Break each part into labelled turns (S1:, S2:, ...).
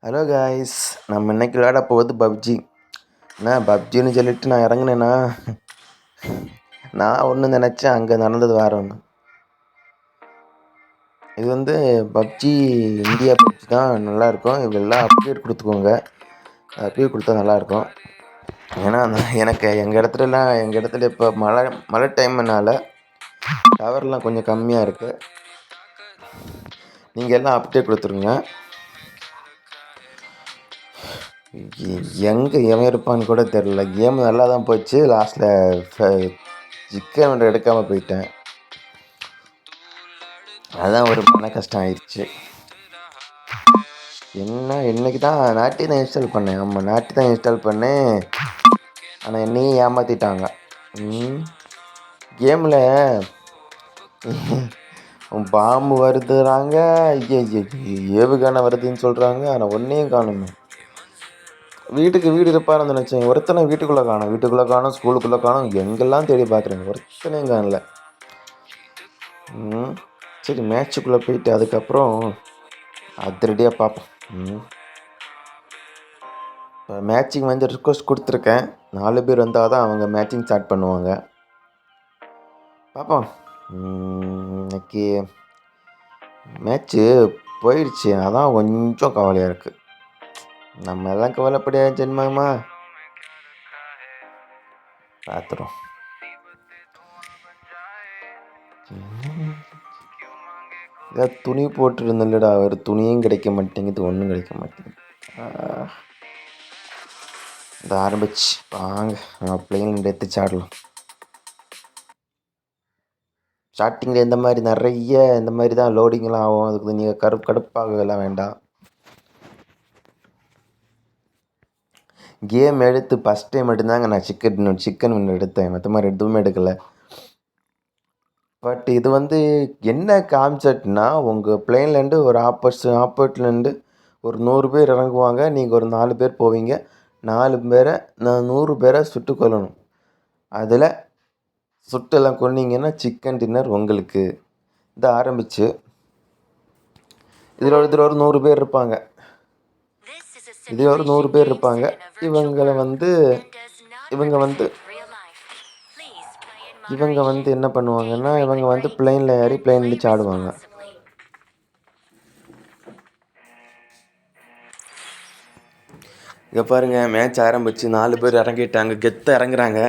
S1: Hello guys, நம்ம இன்னைக்கு விளையாட போகுது பப்ஜி. நான் பப்ஜின்னு சொல்லிட்டு நான் இறங்குனேன்னா நான் ஒன்று நினச்சேன், அங்கே நடந்தது வேறு ஒன்று. இது வந்து பப்ஜி இந்தியா பப்ஜி தான் நல்லாயிருக்கும். இதெல்லாம் அப்டேட் கொடுத்துக்கோங்க. அப்டேட் கொடுத்தா நல்லாயிருக்கும். ஏன்னா எனக்கு எங்கள் இடத்துல இப்போ மழை டைம்னால டவர்லாம் கொஞ்சம் கம்மியாக இருக்குது. நீங்கள் எல்லாம் அப்டேட் கொடுத்துருங்க. எங்கே எவன் இருப்பான்னு கூட தெரில. கேம் நல்லா தான் போச்சு. லாஸ்ட்டில் சிக்கன் எடுக்காமல் போயிட்டேன். அதுதான் ஒரு மன கஷ்டம் ஆயிடுச்சு. இன்னைக்கு தான் நாட்டி தான் இன்ஸ்டால் பண்ணேன். ஆமாம், நாட்டி தான் இன்ஸ்டால் பண்ணேன். ஆனால் என்னையும் ஏமாற்றிட்டாங்க. கேமில் பாம்பு வருதுறாங்க, ஏவுகணை வருதுன்னு சொல்கிறாங்க. ஆனால் ஒன்றையும் காணுமே. வீடு இருப்பாருன்னு நினச்சேன். ஒருத்தனை வீட்டுக்குள்ளே காணும், ஸ்கூலுக்குள்ளே காணும், எங்கெல்லாம் தேடி பார்க்குறேங்க, ஒருத்தனையும் காணல. சரி, மேட்சுக்குள்ளே போயிட்டு அதுக்கப்புறம் அதிரடியாக பார்ப்போம். இப்போ மேட்சிங் வந்து ரிக்வஸ்ட் கொடுத்துருக்கேன். 4 பேர் வந்தால் தான் அவங்க மேட்சிங் ஸ்டார்ட் பண்ணுவாங்க. பார்ப்போம். இன்னைக்கு மேட்ச்சு போயிடுச்சு. அதான் கொஞ்சம் கவலையாக இருக்குது. நம்ம எல்லாம் கவலைப்படியா ஜென்மமா பார்த்துறோம். ஏதாவது துணி போட்டுருந்தல்லடா, ஒரு துணியும் கிடைக்க மாட்டேங்குது, ஒன்றும் கிடைக்க மாட்டேங்குது. இந்த ஆரம்பிச்சு வாங்க, நம்ம பிள்ளைங்க எடுத்து சாடலாம். ஸ்டார்டிங்கில் இந்த மாதிரி தான் லோடிங்லாம் ஆகும். அதுக்கு நீங்கள் கடுப்பாகலாம் வேண்டாம். கேம் எடுத்து ஃபஸ்ட் டைம் மட்டும்தாங்க நான் சிக்கன் ஒன்று எடுத்தேன். மற்ற மாதிரி எதுவுமே எடுக்கலை. பட் இது வந்து என்ன கான்செப்ட்னா, உங்கள் பிளேன்லேருந்து ஒரு ஆப்போசிட்லேருந்து ஒரு 100 பேர் இறங்குவாங்க. நீங்கள் ஒரு 4 பேர் போவீங்க. 100 பேரை சுட்டு கொல்லணும். அதில் சுட்டெல்லாம் கொன்னீங்கன்னா சிக்கன் டின்னர் உங்களுக்கு. இது ஆரம்பிச்சு இதில் ஒரு 100 பேர் இருப்பாங்க. இவங்க வந்து என்ன பண்ணுவாங்கன்னா, இவங்க வந்து பிளேனில் ஏறி பிளேன்லேருந்து சாடுவாங்க. இங்கே பாருங்கள், மேட்ச் ஆரம்பிச்சு 4 பேர் இறங்கிட்டாங்க. கெத்தாக இறங்குறாங்க.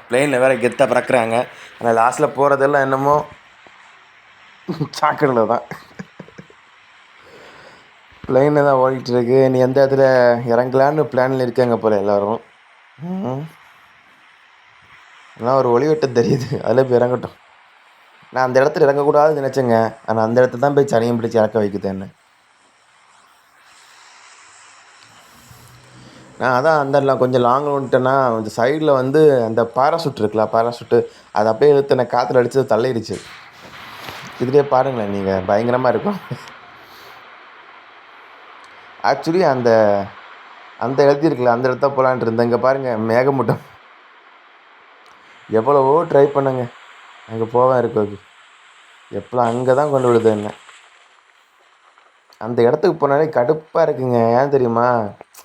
S1: பிளேனில் வேறு கெத்தாக பறக்கிறாங்க. ஆனால் லாஸ்ட்டில் போகிறதெல்லாம் என்னமோ சாக்கடையில் தான். பிளேனில் தான் ஓடிட்டுருக்கு. நீ எந்த இடத்துல இறங்கலான்னு பிளானில் இருக்காங்க போல் எல்லோரும். ஆனால் ஒரு ஒளிவட்டம் தெரியுது, அதில் போய் இறங்கட்டும். நான் அந்த இடத்துல இறங்கக்கூடாதுன்னு நினச்சேங்க. ஆனால் அந்த இடத்துல தான் போய் சனியம் பிடிச்சி இறக்க வைக்குது என்ன. நான் அதான் அந்த கொஞ்சம் லாங் வந்துட்டேன்னா, அந்த சைடில் வந்து அந்த பாராசூட் பாராசூட்டு அதை அப்படியே இழுத்து நான் காற்றுல அடித்து தள்ளிடுச்சு. இதுலேயே பாருங்களேன் நீங்கள், பயங்கரமாக இருக்கும். ஆக்சுவலி அந்த எழுதியிருக்குல்ல, அந்த இடத்த போகலான்ட்டு இருந்தேன். இங்கே பாருங்கள், மேகமூட்டம். எவ்வளவோ ட்ரை பண்ணுங்க அங்கே போவேன் இருக்குது. எப்போலாம் அங்கே தான் கொண்டு விடுது என்ன. அந்த இடத்துக்கு போனாலே கடுப்பாக இருக்குங்க. ஏன் தெரியுமா?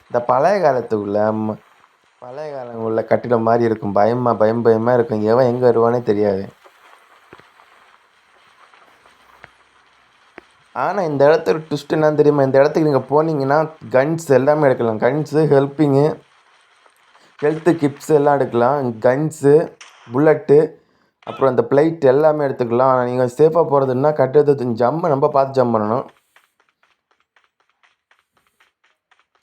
S1: இந்த பழைய காலம் உள்ள கட்டிடம் மாதிரி இருக்கும். பயமாக இருக்கும். எவன் எங்கே வருவானே தெரியாது. ஆனால் இந்த இடத்துல ட்விஸ்ட் என்னன்னு தெரியுமா? இந்த இடத்துக்கு நீங்கள் போனீங்கன்னா கன்ஸ் எல்லாமே எடுக்கலாம். கன்ஸு, ஹெல்த்து கிட்ஸ் எல்லாம் எடுக்கலாம். கன்ஸு, புல்லட்டு, அப்புறம் அந்த பிளைட் எல்லாமே எடுத்துக்கலாம். ஆனால் நீங்கள் சேஃபாக போகிறதுன்னா நம்ம பார்த்து ஜம்ப் பண்ணணும்.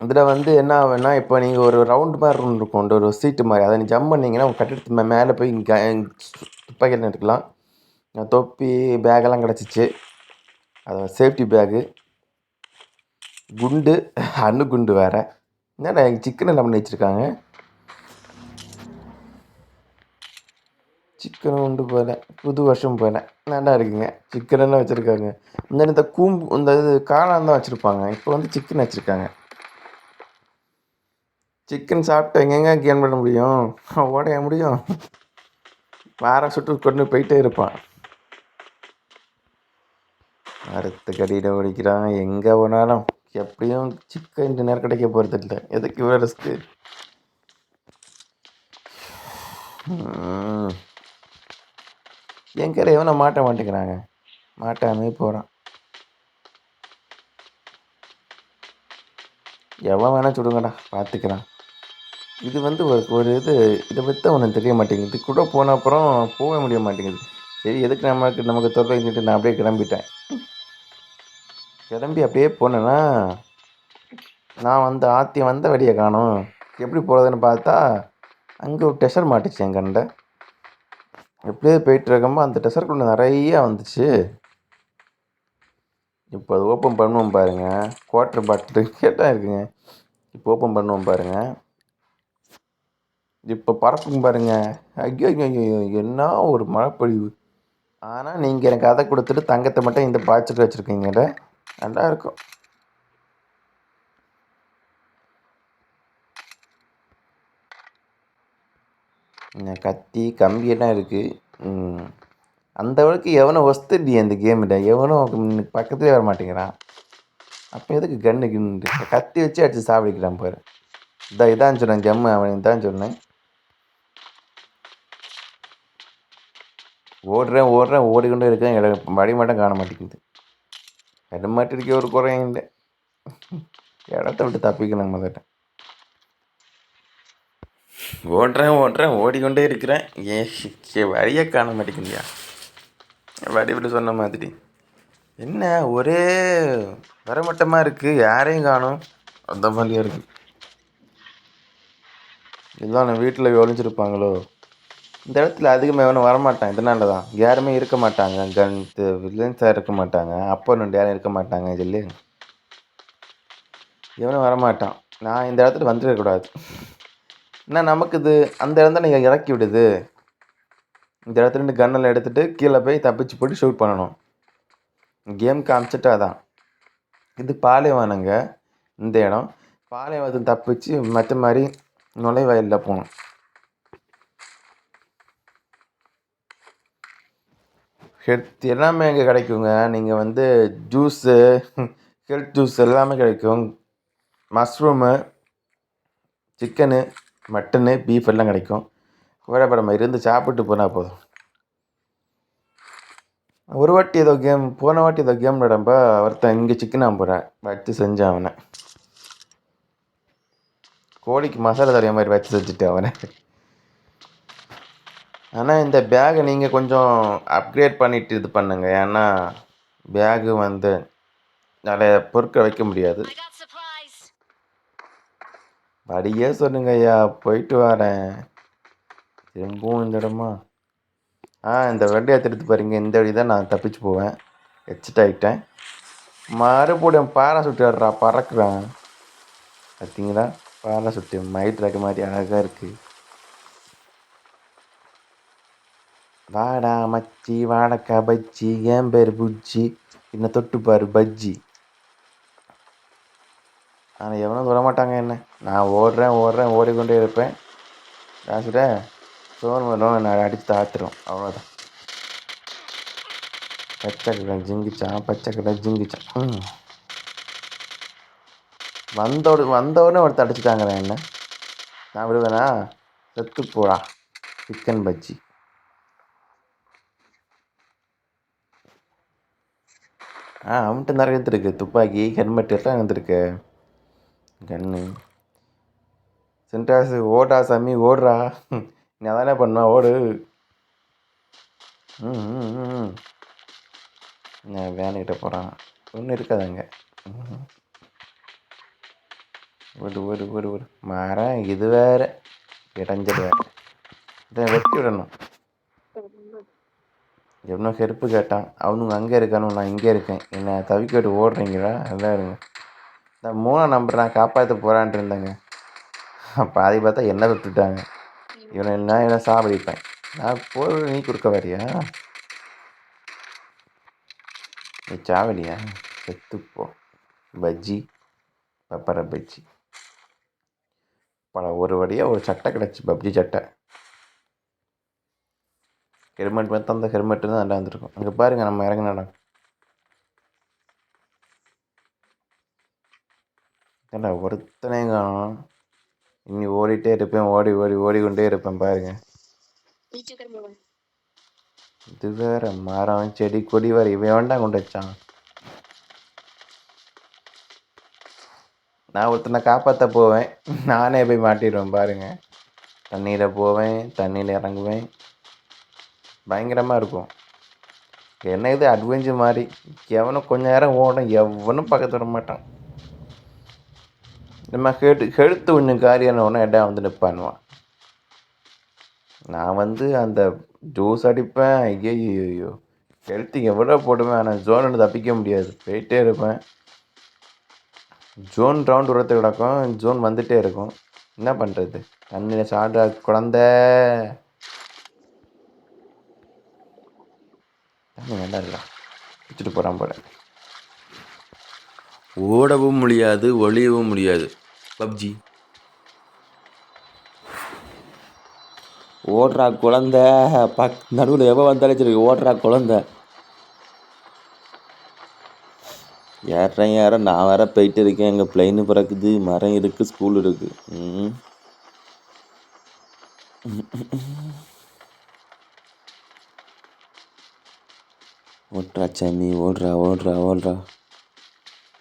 S1: இதில் வந்து என்ன ஆகுன்னா, இப்போ நீங்கள் ஒரு ரவுண்டு மாதிரி இருக்கும், ஒரு சீட்டு மாதிரி. அதை நீங்கள் ஜம்ப் பண்ணிங்கன்னா உங்கள் கட்டிடத்து மேலே போய் துப்பாக்கி எடுக்கலாம். தொப்பி, பேக்கெல்லாம் கிடச்சிச்சு. அது சேஃப்டி பேக்கு, குண்டு, குண்டு வேறு. என்னடா சிக்கன் எல்லாம் பண்ணி வச்சுருக்காங்க. சிக்கன் உண்டு போல், புது வருஷம் போல் நல்லா இருக்குங்க. சிக்கன் எல்லாம் வச்சுருக்காங்க. இந்த இது காளான் தான் வச்சுருப்பாங்க. இப்போ வந்து சிக்கன் வச்சுருக்காங்க. சிக்கன் சாப்பிட்டு எங்கெங்க கேன் பண்ண முடியும்? ஓடைய முடியும்? வாரம் சுட்டு கொண்டு போயிட்டே இருப்பான். அடுத்த கடியில் ஓடிக்கிறான். எங்கே போனாலும் எப்படியும் சிக்கன் டின்னர் கிடைக்க போகிறது இல்லை, எதுக்கு இவ்வளோ ரிஸ்க்கு. என் கரை எவனை மாட்ட மாட்டேங்கிறாங்க, மாட்டாமே போகிறான். எவன் வேணால் சுடுங்கடா, பார்த்துக்கிறான். இது வந்து ஒரு இதை பற்றி தான் ஒன்று தெரிய மாட்டேங்குது. கூட போன அப்புறம் போக முடிய மாட்டேங்குது. சரி, எதுக்கு நமக்கு தொல்லைன்னு நான் அப்படியே கிளம்பிட்டேன். கிளம்பி அப்படியே போனேன்னா நான் வந்த வழியை காணோம். எப்படி போகிறதுன்னு பார்த்தா அங்கே ஒரு டெசர் மாட்டுச்சு என் கண்ட. எப்படியே போயிட்டு இருக்கோமோ அந்த டெசருக்குள்ளே நிறையா வந்துச்சு. இப்போ அது ஓப்பன் பண்ணுவோம் பாருங்கள். குவார்ட்ரு பாட்டில் கேட்டால் இருக்குங்க. இப்போ ஓப்பன் பண்ணுவோம் பாருங்கள். இப்போ பறக்கும் பாருங்கள். ஐயோ ஐயோ, என்ன ஒரு மழைப்பொழிவு. ஆனால் நீங்கள் எனக்கு அதை கொடுத்துட்டு தங்கத்தை மட்டும் இந்த பாய்ச்சிட்டு வச்சுருக்கீங்கட. நல்லா இருக்கும். கத்தி கம்பியெல்லாம் இருக்குது. அந்த அளவுக்கு எவனோ ஒஸ்தடி அந்த கேமில், எவனும் பக்கத்துலேயே வர மாட்டேங்கிறான். அப்போ எதுக்கு கன்று கத்தி வச்சு அடித்து சாப்பிடிக்கிறான் பாரு. இதான் சொன்னேன், ஜம்மு அவன் தான் சொன்னேன். ஓடுறேன் ஓடிக்கொண்டே இருக்கேன். வழி மட்டும் காண மாட்டேங்குது. இடம் மாட்டிருக்கே ஒரு குறையும் இல்லை. இடத்த விட்டு தப்பிக்கணும் முதல்ல. ஓடுறேன் ஓடிக்கொண்டே இருக்கிறேன். வழியை காண மாட்டேங்குதியா. வழி விட்டு சொன்ன மாதிரி என்ன ஒரே வரமட்டமாக இருக்குது, யாரையும் காணும். அந்த மாதிரியா இருக்குது. இதுதான் வீட்டில் ஒழிஞ்சிருப்பாங்களோ. இந்த இடத்துல அதிகமாக எவனும் வரமாட்டான். இதனால தான் யாருமே இருக்க மாட்டாங்க. வில்லன்ஸாக இருக்க மாட்டாங்க. அப்போ யாரும் இருக்க மாட்டாங்க. இதில் எவனும் வரமாட்டான். நான் இந்த இடத்துல வந்துடக்கூடாது. ஏன்னா நமக்கு இது அந்த இடம் தான் நீங்கள் இறக்கி விடுது. இந்த இடத்துல கன்னெல்லாம் எடுத்துகிட்டு கீழே போய் தப்பிச்சு போட்டு ஷூட் பண்ணணும். கேம் காமிச்சிட்டா தான். இது பாலைவனங்க இந்த இடம். பாலைவனத்தை தப்பிச்சு மற்ற மாதிரி நுழைவாயிலில் போகணும். ஹெல்த் எல்லாமே இங்கே கிடைக்குங்க. நீங்கள் ஜூஸு, ஹெல்த் ஜூஸ் எல்லாமே கிடைக்கும். மஷ்ரூமு, சிக்கனு, மட்டனு, பீஃப் எல்லாம் கிடைக்கும். நம்ம இருந்து சாப்பிட்டு போனால் போதும். போன வாட்டி ஏதோ கேம் விடம்ப ஒருத்தன் இங்கே சிக்கனா போகிறேன் வச்சு செஞ்சான். அவனை கோழிக்கு மசாலா தரைய மாதிரி வச்சு செஞ்சுட்டு அவனை. ஆனால் இந்த பேகை நீங்கள் கொஞ்சம் அப்கிரேட் பண்ணிவிட்டு இது பண்ணுங்க. ஏன்னா பேகு நிறைய பொருட்கள் வைக்க முடியாது. படியே சொல்லுங்க ஐயா, போயிட்டு வரேன். திரும்பவும் இந்த இடமா இந்த வண்டியை எடுத்து பாருங்க. இந்த வழி தான் நான் தப்பிச்சு போவேன். எக்ஸிட் ஆகிட்டேன். மறுபடியும் பாராசூட் ஆடுறா, பறக்குறான். பார்த்தீங்களா, பாராசூட்டு மைட் ரக மாதிரி அழகாக இருக்குது. வாடா மச்சி வாடக்கா பஜ்ஜி, என் பேர் புஜ்ஜி, என்ன தொட்டுப்பாரு பஜ்ஜி. ஆனால் எவனும் வரமாட்டாங்க என்ன. நான் ஓடுறேன் ஓடிக்கொண்டே இருப்பேன். காசுட சோறு வரும், நான் அடித்து தாத்துரும். அவ்வளோதான். பச்சை கடை ஜிங்கிச்சான். வந்தோடனே ஒருத்தர் அடிச்சுட்டாங்க என்ன. நான் விடுவேனா, செத்து போடா. சிக்கன் பஜ்ஜி. அவன்கிட்ட நிறைய இருந்துருக்கு. துப்பாக்கி, ஹெல்மெட் எல்லாம் இருந்துருக்கு. கன்னு சென்டாஸு ஓடா சாமி ஓடுறா. நீ அதானே பண்ண, ஓடு. வேனுக்கிட்ட போகிறான். ஒன்றும் இருக்காதுங்க. ஓடு. மரம் இது வேறு இடைஞ்சல் வேறு. இதை வெட்டி விடணும். எவ்வளோ ஹெல்ப்பு கேட்டான். அவனுங்க அங்கே இருக்கானு, நான் இங்கே இருக்கேன். என்னை தவிக்க விட்டு ஓடுறீங்களா? எல்லாம் இருங்க. இந்த 3ஆம் நம்பர் நான் காப்பாற்ற போகிறான்ட்டு இருந்தேங்க. பாதி பார்த்தா என்ன விட்டுட்டாங்க. இவனை சாப்பிடிப்பேன். நான் நீ கொடுக்க வரியா? நீ சாவலியா? செத்துப்போ. பஜ்ஜி, பப்பரை பஜ்ஜி. ஒரு வழியாக ஒரு சட்டை கிடச்சி, பப்ஜி சட்டை. ஹெல்மெட் பார்த்து அந்த ஹெல்மெட்டு தான் நல்லா இருந்திருக்கும். அங்கே பாருங்கள், நம்ம இறங்கின இடம். ஏன்டா ஒருத்தனையும் காணோம். இனி ஓடிட்டே இருப்பேன், ஓடிக்கொண்டே இருப்பேன் பாருங்க. இது வேற மரம் செடி கொடி வேற இவன் வேண்டாம் கொண்டு வச்சான். நான் ஒருத்தனை காப்பாற்ற போவேன், நானே போய் மாட்டிடுவேன் பாருங்க. தண்ணியில் போவேன், தண்ணியில் இறங்குவேன், பயங்கரமாக இருக்கும். என்ன இது அட்வென்ச்சர் மாதிரி. எவனும் கொஞ்ச நேரம் ஓடும், எவனும் பக்கத்து வர மாட்டான். நம்ம ஹெல்த்து கொஞ்சம் காரியான உடனே இடம் வந்து நிற்பானுவான். நான் வந்து அந்த ஜூஸ் அடிப்பேன். ஐயோ ஹெல்த்து எவ்வளோ போடுவேன், ஆனால் ஜோன் தப்பிக்க முடியாது. போயிட்டே இருப்பேன். ஜோன் ரவுண்ட் உரத்து கிடக்கும், ஜோன் வந்துகிட்டே இருக்கும். என்ன பண்ணுறது, தண்ணியில் சாடுற குழந்த. தண்ணி வேண்டாம் இல்லை வச்சுட்டு போகிறான் போல. ஓடவும் முடியாது, ஒளியவும் முடியாது. பப்ஜி ஓடுறா குழந்த. நடுவில் எவன் வந்தாலும் சரி ஓடுறா குழந்த. யாரும் நான் வேற போயிட்டு இருக்கேன். எங்கள் பிளைனு பிறக்குது, மரம் இருக்குது, ஸ்கூல் இருக்குது. ஓடுறா சாமி, ஓடுறா.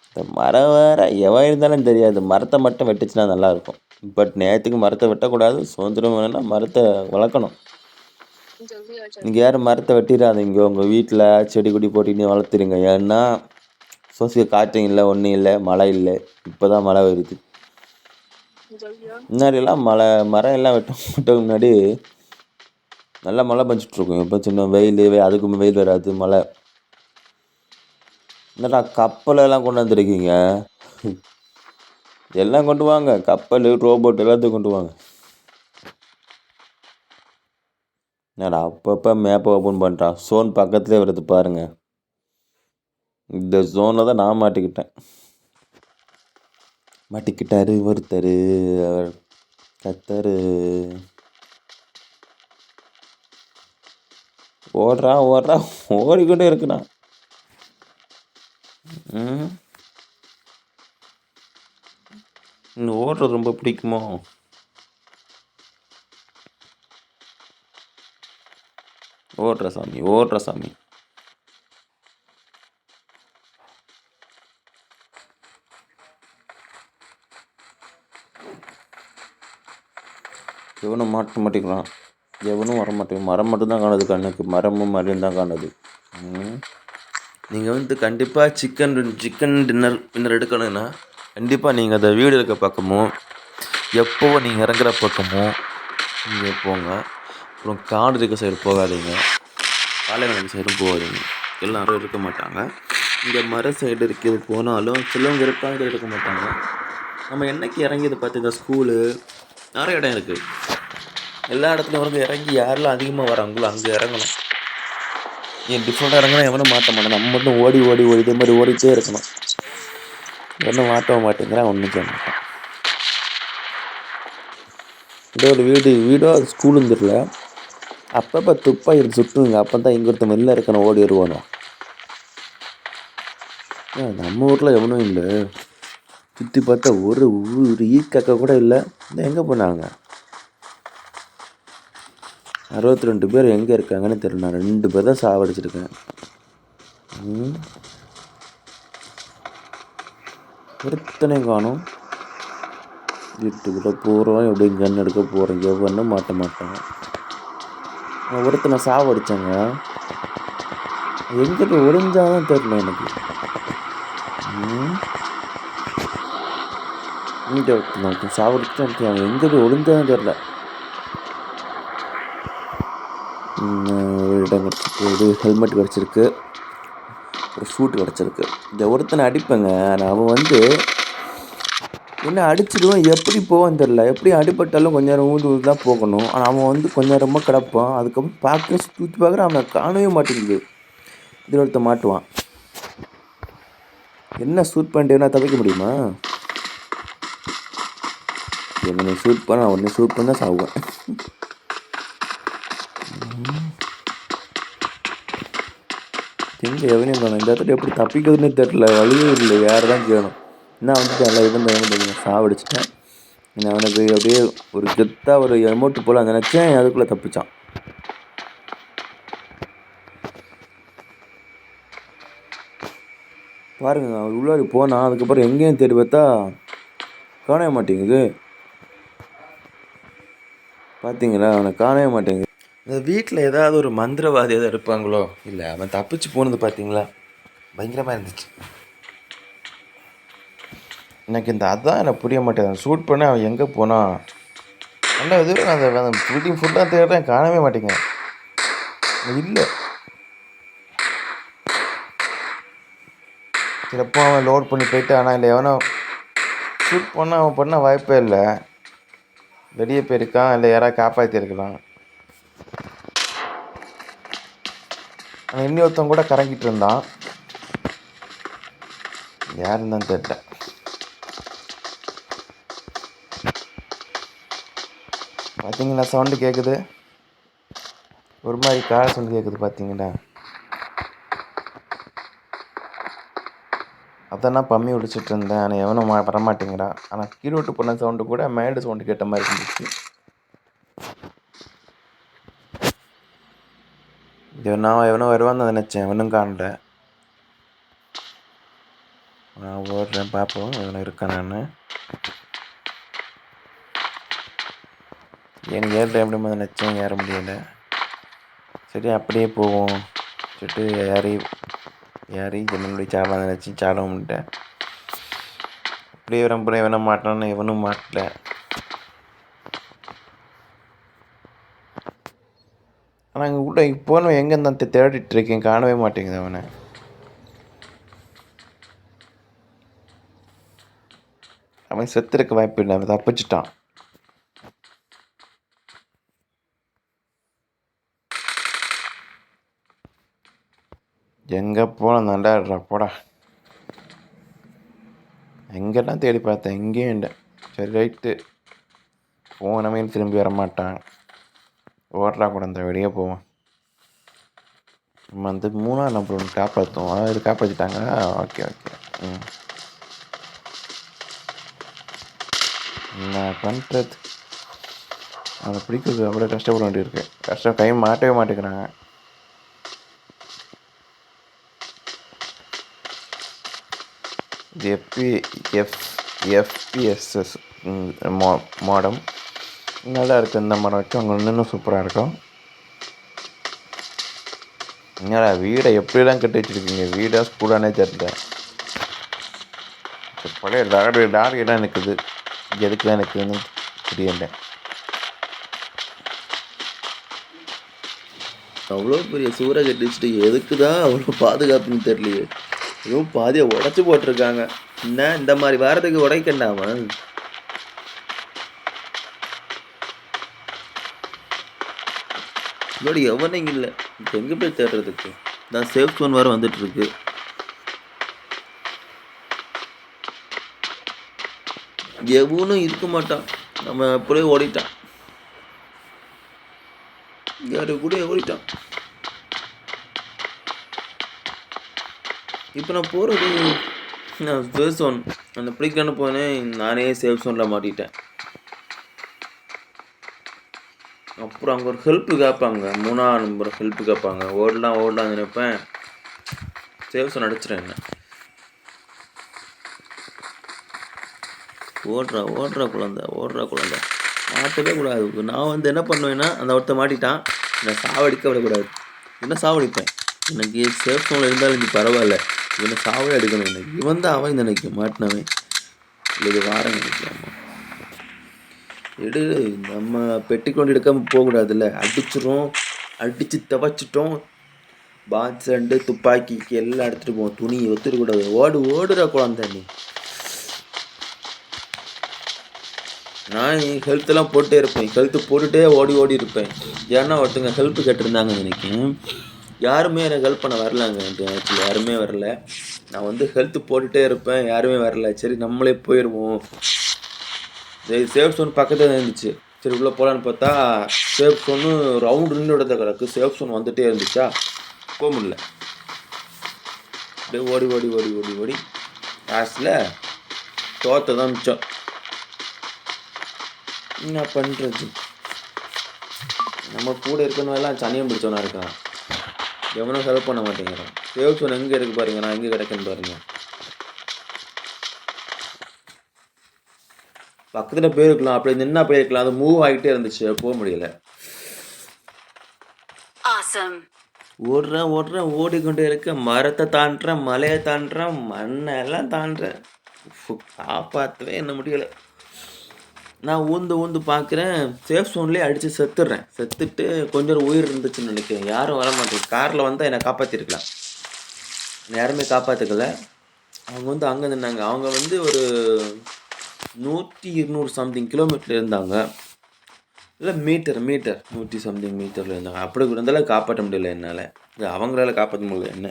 S1: இந்த மரம் வேற எவன் இருந்தாலும் தெரியாது, மரத்தை மட்டும் வெட்டுச்சுன்னா நல்லாயிருக்கும். பட் நேற்றுக்கு மரத்தை வெட்டக்கூடாது, சுதந்திரம் வேணும்னா மரத்தை வளர்க்கணும். நீங்கள் யாரும் மரத்தை வெட்டிடாதீங்க. உங்கள் வீட்டில் செடி கொடி போட்டின்னு வளர்த்துருங்க. ஏன்னா காற்று இல்லை, ஒன்றும் இல்லை, மழை இல்லை. இப்போ தான் மழை வருது. முன்னாடியெல்லாம் மரம் எல்லாம் வெட்ட முன்னாடி நல்லா மழை பெஞ்சிட்ருக்கும். இப்போ சின்ன வெயில், அதுக்கு வெயில் வராது, மழை. என்னடா கப்பலெல்லாம் கொண்டு வந்துருக்கீங்க, எல்லாம் கொண்டு வாங்க. கப்பல், ரோபோட் எல்லாத்தையும் கொண்டு வாங்க. என்னடா அப்பப்போ மேப்பை ஓப்பன் பண்ணுறான். ஜோன் பக்கத்துலேயே வருது பாருங்க. இந்த ஜோனில் தான் நான் மாட்டிக்கிட்டாரு ஒருத்தர். அவர் கத்தரு. ஓடுறான் ஓடிக்கொண்டே இருக்குண்ணா. இன்னும் ஓடுறது ரொம்ப பிடிக்குமோ? ஓடுற சாமி. எவனும் மாட்ட மாட்டேங்கிறான், எவனும் வர மாட்டேங்க. மரம் மட்டும்தான் காணுது கண்ணுக்கு, மரமும் மரம் தான் காணுது. நீங்கள் வந்து கண்டிப்பாக சிக்கன் டின்னர் எடுக்கணும்னா கண்டிப்பாக நீங்கள் அந்த வீடு இருக்க பக்கமோ, எப்போவோ நீங்கள் இறங்குற பக்கமோ நீங்கள் போங்க. அப்புறம் காடு இருக்க சைடு போகாதீங்க, பாலைவனம் சைடும் போகாதீங்க. எல்லோரும் இருக்க மாட்டாங்க. இங்கே மர சைடு இருக்கிறது போனாலும் சிலவங்க இருப்பாங்க, இருக்க மாட்டாங்க. நம்ம என்னைக்கு இறங்கியது பார்த்திங்க, ஸ்கூலு நிறைய இடம் இருக்குது. எல்லா இடத்துலையும் வந்து இறங்கி யாரெல்லாம் அதிகமாக வராங்களோ அங்கே இறங்கணும். ஏன் டிஃப்ரெண்ட்டாக இறங்கினா எவனும் மாட்ட மாட்டேன். நம்ம மட்டும் ஓடி இதே மாதிரி ஓடிட்டே இருக்கணும். ஒன்றும் மாட்டவும் மாட்டேங்கிறான், ஒன்றும் செய்ய மாட்டான். இதே ஒரு வீடோ ஸ்கூலும் தெரியல. அப்பப்போ துப்பாக்கி சுட்டுங்க. அப்போ தான் இங்கே ஒருத்தன் வெளில இருக்கணும், ஓடி வருவானோ. நம்ம ஊரில் எவனும் இல்லை. சுற்றி பார்த்தா ஒரு ஈக்காக்க கூட இல்லை. எங்கே போனாங்க? 62 பேர் எங்கே இருக்காங்கன்னு தெரியல. நான் 2 பேர் தான் சாவடிச்சிருக்கேன். ஒருத்தனையும் காணும். வீட்டுக்குள்ளே போகிறோம், எப்படியும் கன் எடுக்க போகிறோம், எவனும் மாட்ட மாட்டாங்க. நான் ஒருத்தனை சாவடித்தேங்க. எங்கே போய் ஒளிஞ்சாதான் தெரியல எனக்கு. இங்கே ஒருத்தன் சாவடிச்சு அவன் எங்கே போய் ஒளிஞ்சாதான் தெரியல. இடம் கிடச்சிருக்கு, ஹெல்மெட் கிடச்சிருக்கு, ஒரு ஷூட் கிடச்சிருக்கு. இந்த ஒருத்தனை அடிப்பேங்க. அவன் வந்து என்ன அடிச்சிடுவான், எப்படி போவான்னு தெரில. எப்படி அடிப்பட்டாலும் கொஞ்சம் நேரம் ஊந்து தான் போகணும். ஆனால் அவன் வந்து கொஞ்சம் நேரமாக கிடப்பான். அதுக்கப்புறம் பார்க்க சுற்றி பார்க்குற அவனை காணவே மாட்டேங்குது. இதில் ஒருத்தன் மாட்டுவான். என்ன ஷூட் பண்ணிட்டேன்னா தவிக்க முடியுமா? என்னை ஷூட் பண்ண, நான் உடனே ஷூட் பண்ணால் சாவுவேன். எங்கே எவனையும் காணும். இந்த இடத்துல எப்படி தப்பிக்கிறதுன்னு தெரில, வழியே இல்லை. யார் தான் செய்யணும். நான் வந்துட்டு எல்லாம் இருந்தவங்க சாவடிச்சிட்டேன். நான் அவனுக்கு அப்படியே ஒரு கெத்தாக ஒரு எமௌண்ட்டு போல நினச்சேன், அதுக்குள்ளே தப்பிச்சான். பாருங்க, அவர் உள்ளாடி போனால் அதுக்கப்புறம் எங்கேயும் தேடி பார்த்தா காணவே மாட்டேங்குது. பார்த்தீங்களா, அவனை காணவே மாட்டேங்குது. இந்த வீட்டில் ஏதாவது ஒரு மந்திரவாதி எதாவது இருப்பாங்களோ? இல்லை, அவன் தப்பிச்சு போனது பார்த்தீங்களா, பயங்கரமாக இருந்துச்சு. எனக்கு அதான் எனக்கு புரிய மாட்டேங்குது. ஷூட் பண்ண அவன் எங்கே போனான்? நல்லா இது அந்த ஷூட்டிங் ஃபுல்லாக தேடுறேன், காணவே மாட்டேங்க. இல்லை, சிலப்போ அவன் லோட் பண்ணி போயிட்டானா, இல்லை எவனோ ஷூட் பண்ண அவன் பண்ண வாய்ப்பே இல்லை. வெளியே போயிருக்கான், இல்லை யாராவது காப்பாற்றிருக்கலாம். ஆனால் இன்னொருத்தன் கூட கறங்கிட்டு இருந்தான், யாருன்னு தான் தெரியல. பார்த்தீங்களா, சவுண்டு கேட்குது, ஒரு மாதிரி கார் சவுண்டு கேட்குது பார்த்தீங்களா. அதான் நான் பம்மி ஒடிச்சிட்டு இருந்தேன், ஆனால் எவனும் வரமாட்டேங்கிறான். ஆனால் கீழே விட்டு போன சவுண்டு கூட மேடு சவுண்டு கேட்ட மாதிரி இருந்துச்சு. நான் எவனோ வருவான்னு தான் நினச்சேன், எவனும் காணல. நான் ஓடுறேன், பார்ப்போம் எவனும் இருக்கேன். நான் எனக்கு ஏறுறேன் எப்படிமா நினச்சேன், ஏற முடியலை. சரி அப்படியே போவோம் சொல்லிட்டு ஏறி ஜன்னலுடைய சாடலாம் நினச்சி சாடம் பண்ணிட்டேன். அப்படியே ரொம்ப எவனை மாட்டான்னு எவனும் மாட்டல. ஆனால் அங்கே உள்ள போனவன் எங்கே இருந்தான் தேடிட்டு இருக்கேன், காணவே மாட்டேங்குது அவனை. அவன் செத்துருக்க வாய்ப்பு இல்லை, அவன் தப்பிச்சிட்டான். எங்கே போனால் நல்லாடுறா போடா. எங்கெல்லாம் தேடி பார்த்தேன், எங்கேயும் இல்லை. சரி ரைட்டு, போனவே திரும்பி வரமாட்டான். ஓடுறா கூட இந்த வெளியே போவோம். நம்ம வந்து 3ஆம் நம்பர் ஒன்று காப்பாற்றுவோம். அதாவது காப்பாற்றிட்டாங்க. Okay okay. என்ன பண்ணுறது, அதை பிடிக்கிறது அவ்வளோ கஷ்டப்பட வேண்டியிருக்கு. கஷ்டம் கை மாட்டவே மாட்டேங்கிறாங்க. இது எஃபிஎஸ்எஸ் மாடம் நல்லா இருக்குது. இந்த மரம் வச்சு அவங்க இன்னும் சூப்பராக இருக்கும். என்னடா வீடை எப்படிலாம் கட்டி வச்சுருக்கீங்க, வீடாக ஸ்கூலானே தெரியல. பழைய லாரியெல்லாம் நிற்குது, எதுக்குலாம் நிற்குதுன்னு தெரியல. அவ்வளோ பெரிய சூறை கட்டி வச்சுட்டு எதுக்கு தான் அவ்வளோ பாதுகாப்புன்னு தெரியலையே. எதுவும் பாதியை உடச்சி போட்டிருக்காங்க. என்ன இந்த மாதிரி வாரத்துக்கு உடைக்கண்டாமா? இதோட எவனையும் இல்லை, எங்கே போய் தேடுறதுக்கு? நான் சேஃப் ஜோன் வேறு வந்துட்டு இருக்கு. எவனும் இருக்க மாட்டான், நம்ம அப்படியே ஓடிட்டான். யாரு கூட ஓடிட்டான். இப்போ நான் போகிறது நான் சேஃப் ஜோன் அந்த பிடிக்கன்னு போனேன், நானே சேஃப் ஜோனில் மாட்டிட்டேன். அப்புறம் அங்கே ஒரு ஹெல்ப்பு கேட்பாங்க, 3ஆம் நம்பர் ஹெல்ப்பு கேட்பாங்க. ஓடலாம் நினைப்பேன், சேஃப் ஜோன் அடிச்சிட்டேன். என்ன ஓடுறா குழந்தை மாட்டவே கூடாது. நான் வந்து என்ன பண்ணுவேன்னா, அந்த ஒருத்த மாட்டிட்டான், நான் சாவடிக்க விடக்கூடாது. என்ன சாவடிப்பேன், எனக்கு சேஃப் ஜோனில் இருந்தாலும் இது பரவாயில்ல, இவனை சாவே அடிக்கணும். எனக்கு இவன் தான் அவன் நினைக்க மாட்டினவன். இது வாரம் நினைக்கலாமா எடு, நம்ம பெட்டி கொண்டு எடுக்காமல் போகக்கூடாதுல்ல. அடித்து துவைச்சிட்டோம். பாட்ஸண்டு துப்பாக்கிக்கு எல்லாம் எடுத்துகிட்டு போவோம். துணி ஒத்துடக்கூடாது. ஓடுற குழந்தை நீ. நான் ஹெல்த்தெல்லாம் போட்டே இருப்பேன், ஹெல்த்து போட்டுகிட்டே ஓடி இருப்பேன். ஏன்னா ஒருத்தங்க ஹெல்ப்பு கேட்டிருந்தாங்க நினைக்கிறேன். யாருமே எனக்கு ஹெல்ப் பண்ண வரலாங்க. ஆக்சுவலி யாருமே வரல. நான் வந்து ஹெல்த்து போட்டுகிட்டே இருப்பேன், யாருமே வரல. சரி நம்மளே போயிடுவோம். சேஃப் ஜோன் பக்கத்தில் இருந்துச்சு. சரி உள்ளே போகலான்னு பார்த்தா சேஃப் ஜோன்னு ரவுண்டு நின்று விட கிடக்கு. சேஃப் ஜோன் வந்துகிட்டே இருந்துச்சா, போக முடியல. அப்படியே ஓடி லாஸ்ட்டில் சோத்தை தான் மிச்சம். என்ன பண்ணுறது, நம்ம கூட இருக்கணும்லாம் சனியம் பிடிச்சவனா இருக்கான். எவனும் ஹெல்ப் பண்ண மாட்டேங்கிறான். சேவ் சோன் எங்கே இருக்கு பாருங்க, நான் எங்கே கிடைக்குன்னு பாருங்க. பக்கத்தில் போயிருக்கலாம், அப்படி நின்னா போயிருக்கலாம். அது மூவ் ஆகிட்டே இருந்துச்சு, போக முடியல. ஓடுறேன் ஓடிக்கொண்டே இருக்க. மரத்தை தாண்டுறேன், மலையை தாண்டுறேன், மண்ணெல்லாம் தாண்டுறேன். காப்பாற்றவே என்ன முடியலை. நான் ஊந்து பார்க்குறேன், சேஃப் ஜோன்லேயே அடித்து செத்துடுறேன். செத்துட்டு கொஞ்சம் உயிர் இருந்துச்சுன்னு நினைக்கிறேன். யாரும் வர மாட்டேங்குது. காரில் வந்தால் என்னை காப்பாற்றிருக்கலாம். யாருமே காப்பாற்றுக்கல. அவங்க அங்கே நின்னாங்க. அவங்க ஒரு 100-200 சம்திங் கிலோமீட்டர் இருந்தாங்க. இல்லை மீட்டர் 100 சம்திங் மீட்டரில் இருந்தாங்க. அப்படி கூட இருந்தாலும் காப்பாற்ற முடியல என்னால். அவங்களால காப்பாற்ற முடியல என்ன.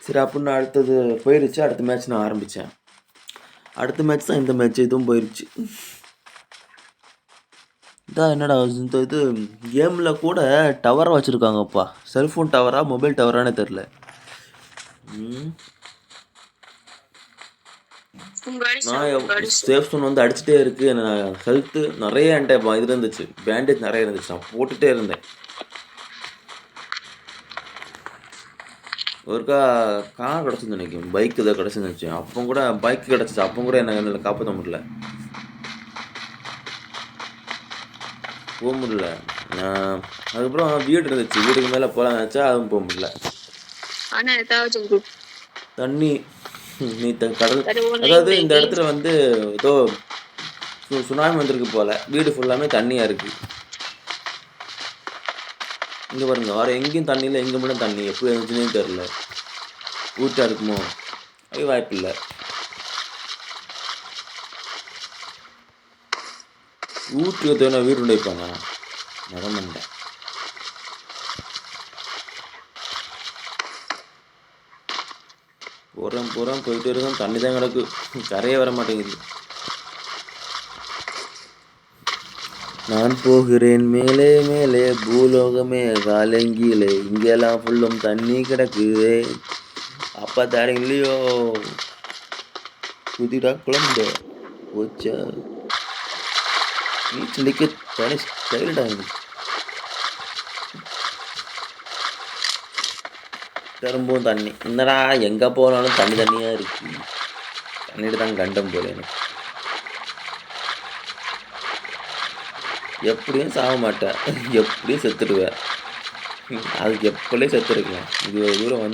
S1: சரி அப்படின்னு அடுத்தது போயிடுச்சு. அடுத்த மேட்ச் நான் ஆரம்பித்தேன். அடுத்த மேட்ச் தான் இந்த மேட்ச். இதுவும் போயிடுச்சு. இதான் என்னடா இந்த இது கேமில் கூட டவரை வச்சுருக்காங்கப்பா. செல்ஃபோன் டவரா மொபைல் டவரானே தெரில. நான் சேஃப் ஜோன் அடிச்சுட்டே இருக்கு. நான் ஹெல்த்து நிறைய என்கிட்ட இது இருந்துச்சு, பேண்டேஜ் நிறைய இருந்துச்சு. நான் போட்டுகிட்டே இருந்தேன். ஒருக்கா கார் கிடச்சிருந்து நினைக்கும், பைக் இதை கிடச்சிருந்துச்சு. அப்போ கூட பைக் கிடச்சிச்சு. அப்போ கூட என்ன காப்பாற்ற முடியல, போக முடியல. அதுக்கப்புறம் வீடு இருந்துச்சு, வீட்டுக்கு மேலே போகலாம் நினச்சா அதுவும் போக முடியல. தண்ணி நீ கடல், அதாவது இந்த இடத்துல ஏதோ சுனாமி வந்திருக்கு போல. வீடு ஃபுல்லாமே தண்ணியாக இருக்குது. இங்கே பாருங்க, வேறு எங்கேயும் தண்ணி இல்லை, எங்கே மட்டும் தண்ணி. எப்படி இருந்துச்சுன்னே தெரில. ஊற்றா இருக்குமோ, அது வாய்ப்பு இல்லை. ஊற்றி தேவை வீடு உடைப்பாங்க. மறந்துட்டேன். போகிறேன் போயிட்டு இருக்கோம். தண்ணி தான் கிடக்கு, கரையே வர மாட்டேங்குது. நான் போகிறேன் மேலே மேலே, பூலோகமே காலங்கிலே, இங்கெல்லாம் ஃபுல்லும் தண்ணி கிடக்குது. அப்பா தாரங்க இல்லையோ, புதிடா குழம்பு போச்சா. நீச்சலுக்கு தனி ஸ்டைல்டாங்க. திரும்பவும் தண்ணி. என்னடா எங்கே போனாலும் தண்ணியாக இருக்கு. தண்ணிட்டு தான் கண்டம் போல எனக்கு. எப்படியும் சாக மாட்டேன், எப்படியும் செத்துடுவேன். அதுக்கு எப்படியே செத்துருக்கலாம். இது தூரம்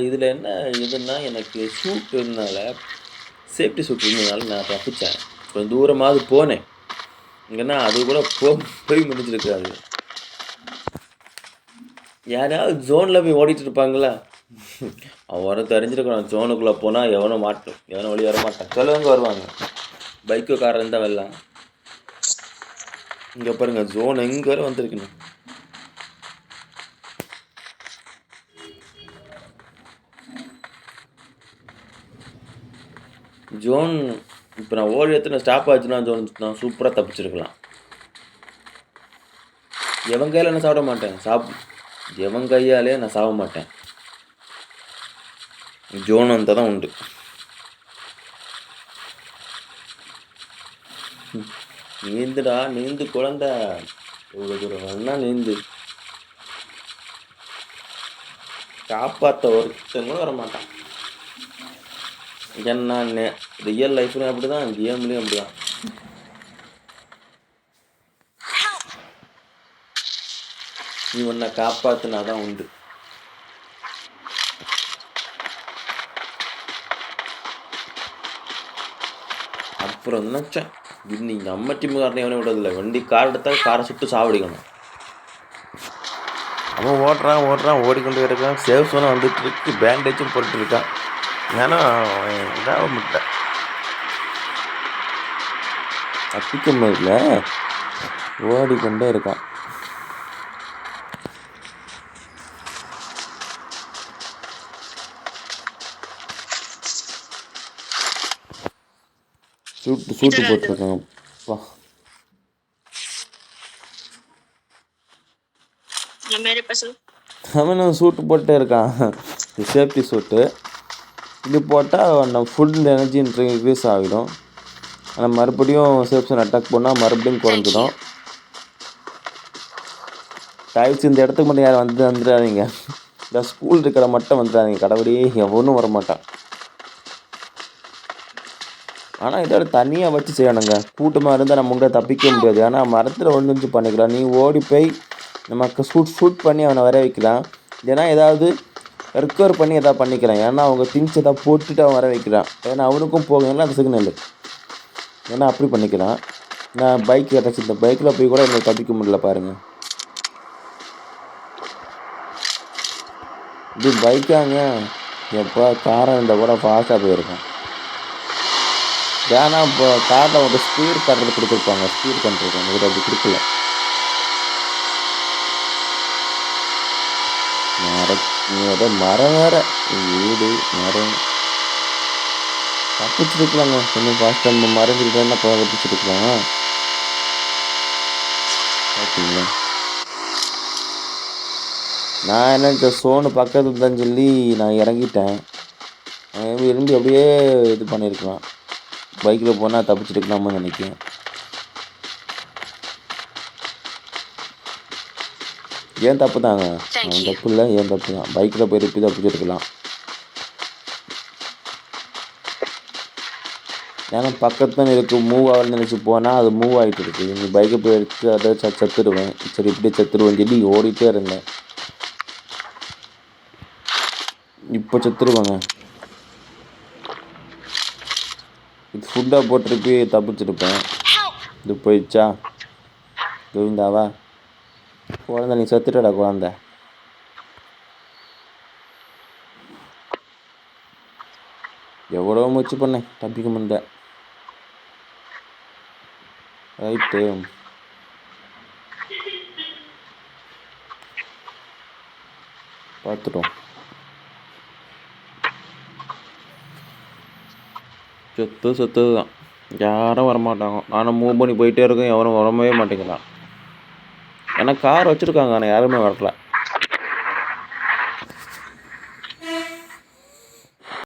S1: இதில் என்ன இதுன்னா, எனக்கு ஷூட் இருந்தனால, சேஃப்டி ஷூட் இருந்ததுனால நான் தப்பிச்சேன். கொஞ்சம் தூரமாவது போனேன். இங்கன்னா அது கூட போய் முடிஞ்சிருக்காது. யாராவது ஜோனில் போய் ஓடிட்டு இருப்பாங்களா, அவரும் தெரிஞ்சிருக்கணும். ஜோனுக்குள்ளே போனால் எவனும் மாட்டோம், எவனும் வழி வர மாட்டான். சிலவங்க வருவாங்க, பைக்கு காரன் தான் வரலாம். இங்கே பாருங்க, ஜோன் எங்கே வரை வந்திருக்கணும். ஜோன் இப்போ நான் ஓடி எத்தனை ஸ்டாப் ஆச்சுன்னா ஜோன் நான் சூப்பராக தப்பிச்சிருக்கலாம். எவன் கையில் நான் சாப்பிட மாட்டேன், எவன் கையாலே நான் சாப்பிட மாட்டேன். ஜோன் வந்தால் தான் உண்டு. நீந்துடா, நீந்து குழந்தை, எவ்வளோ தூரம் வேணா நீந்து. காப்பாற்ற ஒருத்தன் கூட வர மாட்டான். என்ன ரியல் லைஃப்லையும் அப்படி தான், கேம்லேயும் அப்படி தான். நீ உன்னை காப்பாற்றினா தான் உண்டு. அப்புறம் நினச்சேன், இன்னைக்கு நம்ம டீமுக்காரனே எவனே விடுறதில்ல. வண்டி கார் எடுத்தால் காரை சுட்டு சாவடிக்கணும். அவன் ஓடுறான் ஓடிக்கொண்டு இருக்கான். சேவ் சோனும் வந்துட்டு இருக்கு, பேண்டேஜும் போட்டுருக்கான். ஏன்னா இதாக முட்டை தப்பிக்க முடியல, ஓடிக்கொண்டே இருக்கான். சூட்டு போட்டிருக்கான். அப்பா, அவன் சூட்டு போட்டே இருக்கான். சேஃப்டி சூட்டு இது போட்டால் நம்ம ஃபுல் எனர்ஜி இன்க்ரீஸ் ஆகிடும். ஆனால் மறுபடியும் சேப்சன் அட்டாக் பண்ணால் மறுபடியும் குறைஞ்சிடும். தயவுச்சு இந்த இடத்துக்கு மட்டும் யாரும் வந்துடாதீங்க. இந்த ஸ்கூல் இருக்கிற மட்டும் வந்துடாதீங்க. கடவுளே எவனும் வரமாட்டான். ஆனால் இதோட தனியாக வச்சு செய்யணுங்க. கூட்டமாக இருந்தால் நம்ம உங்களை தப்பிக்க முடியாது. ஆனால் மரத்தில் ஒன்று பண்ணிக்கலாம். நீ ஓடி போய் நமக்கு ஷூட் பண்ணி அவனை வர வைக்கலாம். ஏன்னா ஏதாவது ரெக்கவர் பண்ணி எதாவது பண்ணிக்கலாம். ஏன்னா அவங்க திங்ஸ் எதாவது போட்டுட்டு அவன் வர வைக்கிறான். ஏன்னா அவனுக்கும் போகலாம் அந்த சிக்னல். ஏன்னா அப்படி பண்ணிக்கலாம். நான் பைக் கிடச்சி இந்த பைக்கில் போய் கூட எனக்கு தப்பிக்க முடியல பாருங்கள். இது பைக்காங்க. எப்போ காரம் இருந்தால் கூட ஃபாஸ்ட்டாக போயிருக்கேன். ஏன்னா இப்போ காரில் வந்து ஸ்பீட் கண்ட்ரோல் கொடுத்துருப்பாங்க. ஸ்பீட் கண்ட்ரோல் இது அப்படி கொடுக்கல. மரம் வேறு வீடு மரம் தப்பிச்சிருக்கலாங்க. கொஞ்சம் ஃபாஸ்ட்டாக நம்ம மரம் கிட்ட தப்பிச்சிருக்கலாம். ஓகேங்களா, நான் என்ன இந்த சோனு பக்கத்தில் தான் சொல்லி நான் இறங்கிட்டேன். விரும்பி அப்படியே இது பண்ணியிருக்கலாம். பைக்கில் போனால் தப்பிச்சிருக்கலாமான்னு நினைக்கிறேன். ஏன் தப்பு தாங்க, தப்பு இல்லை, ஏன் தப்பு தான். பைக்கில் போய் ரிப்பி தப்பிச்சிருக்கலாம். ஏன்னா பக்கத்தில் இருக்கு, மூவ் ஆகணும்னு நினச்சி போனால் அது மூவ் ஆகிட்டு இருக்குது. நீ பைக்கை போய் எடுத்து அதை செத்துடுவேன். சரி இப்படி செத்துடுவேன் சொல்லி ஓடிட்டே இருந்தேன். இப்போ செத்துருவாங்க. இது ஃபுட்டாக போட்டிருப்பி தப்பிச்சிருப்பேன். இது போயிடுச்சா கோவிந்தாவா? குழந்தை நீ செத்துட்டடா குழந்தை. எவ்வளோ முயற்சி பண்ணேன் தப்பிக்க முடியல. ரைட்டு, பார்த்துட்டோம். செத்து தான், யாரும் வரமாட்டாங்க. நானும் மூவ் பண்ணி போயிட்டே இருக்கேன், எவரும் வரவே மாட்டேங்கிறான். ஏன்னா கார் வச்சுருக்காங்க, ஆனால் யாருமே வரல.